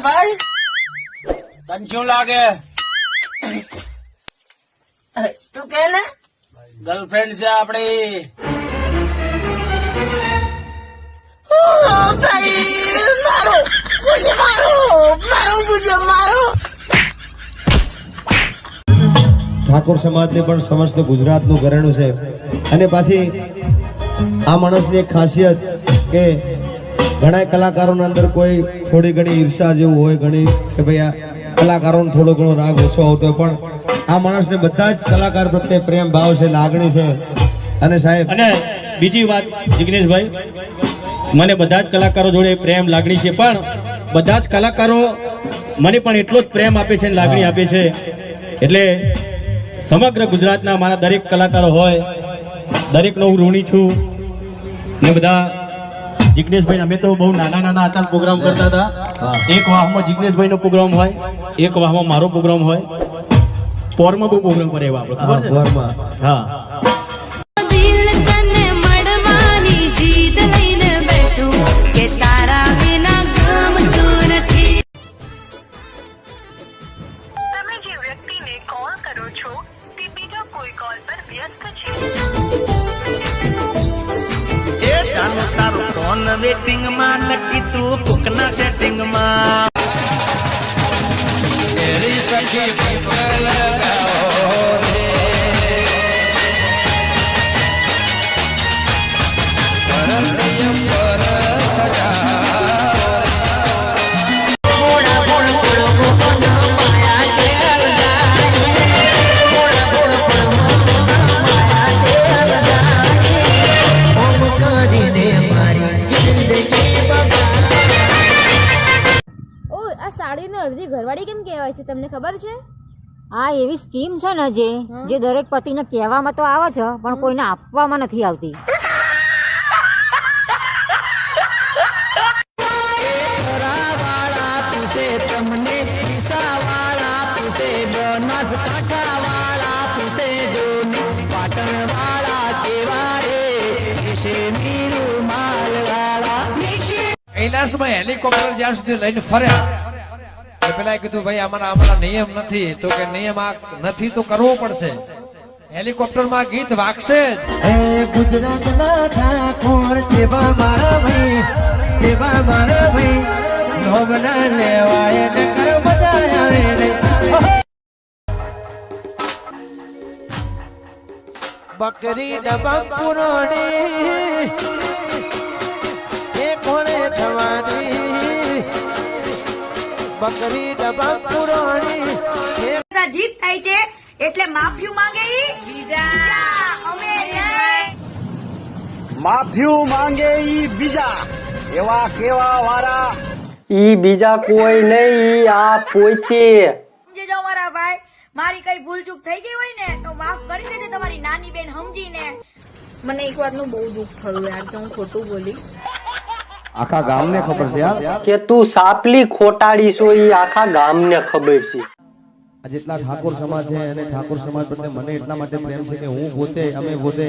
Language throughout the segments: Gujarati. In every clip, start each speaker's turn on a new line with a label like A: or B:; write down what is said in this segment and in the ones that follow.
A: ભાઈ
B: તને શું લાગે?
A: અરે તું કે ને
B: ગર્લફ્રેન્ડ છે આપડી.
A: ભાઈ મારો મુજે મારો
C: ઠાકોર સમાજને પણ સમસ્ત ગુજરાતનું ઘરેણું છે. અને પાછી આ માણસની એક ખાસિયત કે ઘણા કલાકારોના અંદર કોઈ થોડી ઘણી ઈર્ષા જેવું હોય, ઘણી કે ભાઈ આ કલાકારોનો થોડો ઘણો રાગ ઓછો આવતો હોય, પણ આ માણસને બધા જ કલાકાર પ્રત્યે પ્રેમ ભાવ છે, લાગણી છે. અને સાહેબ,
D: અને બીજી વાત જિગ્નેશભાઈ, મને બધા જ કલાકારો જોડે પ્રેમ લાગણી છે, પણ બધા જ કલાકારો મને પણ એટલો જ પ્રેમ આપે છે, લાગણી આપે છે. એટલે સમગ્ર ગુજરાતના મારા દરેક કલાકારો હોય, દરેકનો હું ઋણી છું. ને બધા જિગ્નેશભાઈ, અમે તો બહુ નાના નાના હતા, પ્રોગ્રામ કરતા હતા. એક વાહમાં જિગ્નેશભાઈ નો પ્રોગ્રામ હોય, એક વાહમાં મારો પ્રોગ્રામ હોય. પોરમાં બહુ પ્રોગ્રામ કરે એવા આપણે, ખબર છે? હા.
E: તમે જે વ્યક્તિને કોલ કરો છો તે બીજા કોઈ કોલ પર વ્યસ્ત છે.
F: તારું ફોન વેટિંગ માં નક્કી તું કોકના સેટિંગ માં
G: સાડીને અડધી ઘરવાળી કેમ કહેવાય છે, તમને ખબર છે?
H: આ એવી સ્કીમ છે ને જે દરેક પતિને કહેવામાં તો આવે છે, પણ કોઈને આપવામાં નથી આવતી.
I: કૈલાસમાં હેલિકોપ્ટર જ્યાં સુધી લઈને ફર્યા, પેલા કીધું ભાઈ અમારા નિયમ નથી, તો કે નિયમ આ નથી તો કરવો પડશે. હેલિકોપ્ટર માં ગીત વાગશે જ. ગુજરાતના ઠાકોર તેવા મારા ભાઈ, તેવા મારા ભાઈ, નોબના લેવાય ને કર મજા આવે નહીં. બકરી ડબા પુરોડી એ કોણે થવાની, બકરી ડબા પુરોડી.
J: જીત થાય છે એટલે માફિયું માંગે ઈ બીજા, અમે
B: માફિયું માંગે ઈ બીજા, એવા કેવા વાળા
K: ઈ બીજા કોઈ નહીં, આ પોતે.
J: સમજી જાઓ મારા ભાઈ, મારી કઈ ભૂલ ચૂક થઈ ગઈ હોય ને તો માફ કરી દેજો તમારી નાની બેન સમજીને.
G: મને એક વાતનું બહુ દુઃખ થયું યાર, તો હું ખોટું બોલી.
C: આખા ગામને ખબર છે યાર
K: કે તું સાપલી ખોટાડી છો, ઈ આખા ગામને ખબર છે.
C: જેટલા ઠાકોર સમાજ છે અને ઠાકોર સમાજ પ્રત્યે મને એટલા માટે પ્રેમ છે કે હું પોતે, અમે પોતે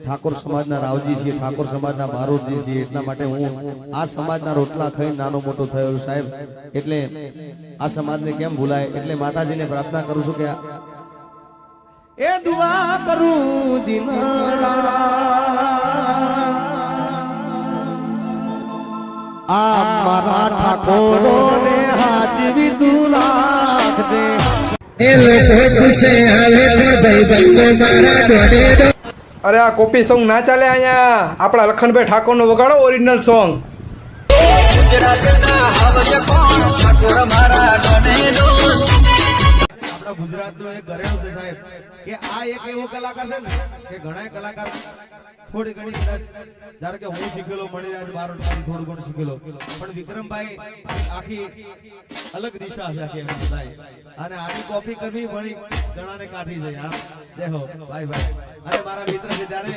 C: ઠાકોર સમાજના રાવજી છીએ, ઠાકોર સમાજના બારોટજી છીએ. એટલા માટે હું આ સમાજના રોટલા ખાઈ નાનો મોટો થયો સાહેબ. એટલે આ સમાજને કેમ ભૂલાય, એટલે માતાજીને પ્રાર્થના કરું છું કે એ દુઆ કરું દિન આ મારા ઠાકોરોને હાચવી તું રાખજે.
I: અરે આ કોપી સોંગ ના ચાલે અહીંયા, આપણા લખનભાઈ ઠાકોર નો વગાડો ઓરિજિનલ સોંગ.
C: આપણા ગુજરાતનો એક ઘરેણું છે સાહેબ કે આ એક એવો કલાકાર છે ને કે ઘણા કલાકાર થોડી ઘણી ધારો કે હું શીખેલો, મણિરાજ બારોટમાંથી થોડું ઘણું શીખેલો, પણ વિક્રમભાઈ આખી અલગ દિશા છે આખી એમની ભાઈ. અને આની કોપી કરવી વળી ઘણાને કાઢી છે યાર. દેખો ભાઈ ભાઈ, અને મારા મિત્ર છે ત્યારે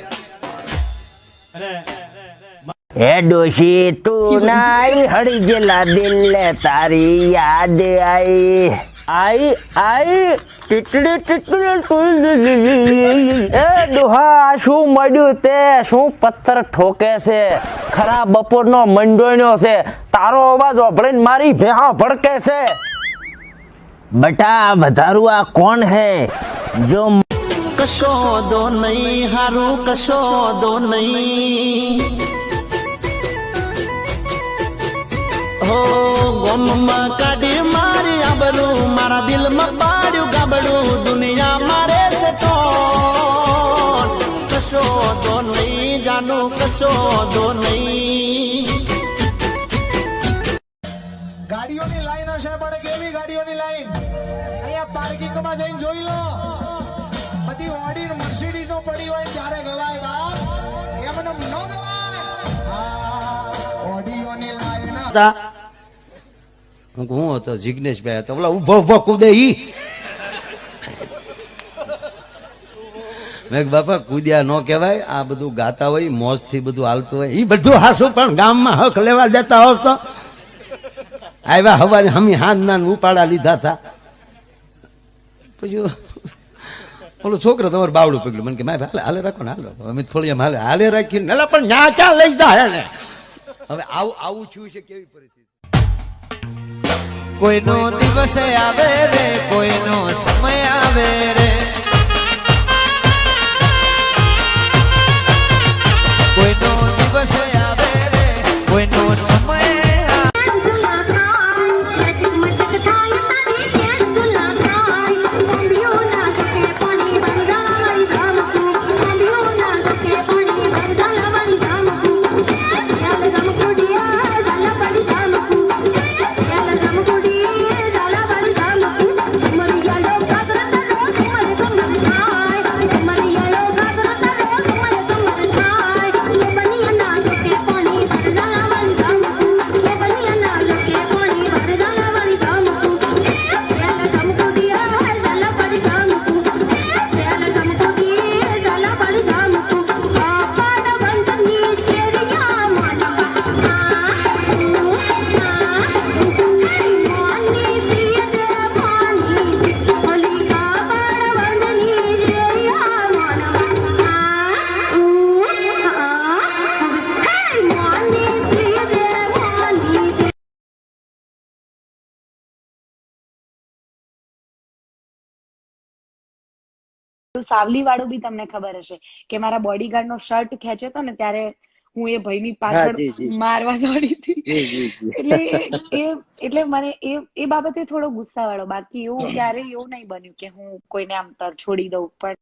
A: હે ડોશી તું નાઈ હળી ગયેલા દિલ તારી યાદ આઈ
K: એ ડોહા શું મળ્યું તે, શું પથ્થર ઠોકે છે?
A: ખરા બપોરનો મંડોયનો છે, તારો અવાજ ઓભળીને મારી ભેહા ભડકે છે. બટા વધારું આ કોણ હે? જો
F: કશો દો નહીં હારું કશો દો નહીં હો ગોમમાં કાઢી મારી આબરૂ મારા દિલમાં પાડ્યું ગાબડું દુનિયા મારે છે તો કશો દો નહીં જાનું કશો દો નહીં.
B: ગાડીઓની લાઈન હશે પણ કેવી ગાડીઓની લાઈન? અહીંયા પાર્કિંગમાં જઈને જોઈ લો. બધી ઓડી મર્સિડીઝો પડી હોય ત્યારે ગવાય બાપ, એમને ન ગવાય. ઓડીઓની લાઈન
L: હું હતો જિગ્નેશભાઈ હતો, ઓલા ઉભો ઉભો કૂદે ઈ. મેં બાપા કૂદ્યા ન કહેવાય, આ બધું ગાતા હોય મોજ થી બધું હાલતું હોય ઈ બધું હાસું, પણ ગામમાં હક લેવા દેતા હોવ તો આવ્યા હવારે હમી હાથ ના ઉપાડા લીધા હતા. પછી ઓલો છોકરો તમારે બાવડું પગલું મને કે માય હાલે હાલે રાખો ને હાલો, અમે થોડી એમ હાલે હાલે રાખીને એટલે પણ ન્યા ક્યાં લઈ જાય ને. હવે આવું આવું થયું છે કેવી પરિસ્થિતિ.
F: કોઈનો દિવસ આવે રે કોઈનો સમય આવે રે કોઈનો દિવસ આવે રે કોઈનો સમય
J: સાવલી વાળું બી તમને ખબર હશે કે મારા બોડીગાર્ડ નો શર્ટ ખેંચ્યો હતો ને ત્યારે હું એ ભાઈની પાછળ મારવા દોડી હતી. એટલે મને એ બાબતે થોડો ગુસ્સા વાળો, બાકી એવું ક્યારેય એવું નહીં બન્યું કે હું કોઈને આમ છોડી દઉં. પણ